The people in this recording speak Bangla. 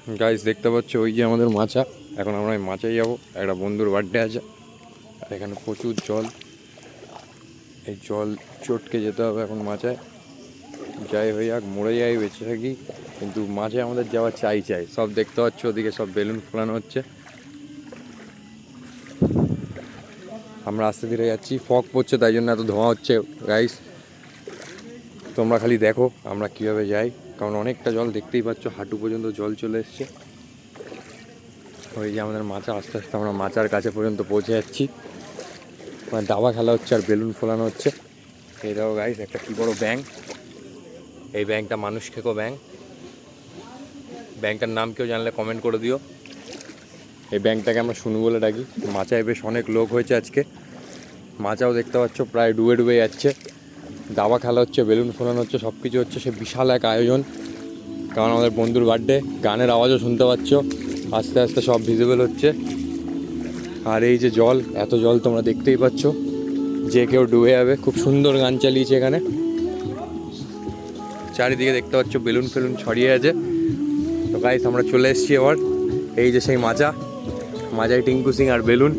গাইস দেখতে পাচ্ছ ওই যে আমাদের মাচা। এখন আমরা ওই মাচায় যাবো, একটা বন্ধুর বার্থডে আছে। আর এখানে প্রচুর জল, এই জল চটকে যেতে হবে এখন মাচায়। যাই হয়ে যাক, মরে যাই বেঁচে থাকি, কিন্তু মাঝে আমাদের যাওয়া চাই। সব দেখতে পাচ্ছ ওদিকে সব বেলুন ফোলানো হচ্ছে। আমরা আস্তে ধীরে যাচ্ছি, ফগ পড়ছে তাই জন্য এত ধোঁয়া হচ্ছে। গাইস তোমরা খালি দেখো আমরা কিভাবে যাই, কারণ অনেকটা জল দেখতেই পাচ্ছ, হাঁটু পর্যন্ত জল চলে এসছে। ওই যে আমাদের মাচা, আস্তে আস্তে আমরা মাচার কাছে পর্যন্ত পৌঁছে যাচ্ছি। মানে দাবা খেলা হচ্ছে আর বেলুন ফোলানো হচ্ছে। এই দেখো গাইস, একটা কি বড় ব্যাঙ। এই ব্যাঙটা মানুষ খেকো ব্যাঙ। ব্যাঙটার নাম কেউ জানলে কমেন্ট করে দিও। এই ব্যাঙটাকে আমরা শুনু বলে ডাকি। মাচায় বেশ অনেক লোক হয়েছে আজকে। মাচাও দেখতে পাচ্ছ প্রায় ডুবে ডুবে যাচ্ছে। দাবা খেলা হচ্ছে, বেলুন ফোলানো হচ্ছে, সব কিছু হচ্ছে। সে বিশাল এক আয়োজন, কারণ আমাদের বন্ধুর বার্থডে। গানের আওয়াজও শুনতে পাচ্ছ, আস্তে আস্তে সব ভিজিবল হচ্ছে। আর এই যে জল, এত জল তোমরা দেখতেই পাচ্ছ, যে কেউ ডুবে যাবে। খুব সুন্দর গান চালিয়েছে এখানে। চারিদিকে দেখতে পাচ্ছ বেলুন ফেলুন ছড়িয়ে আছে। তো গাইস আমরা চলে এসেছি আবার। এই যে সেই মাচায় টিঙ্কু সিং আর বেলুন।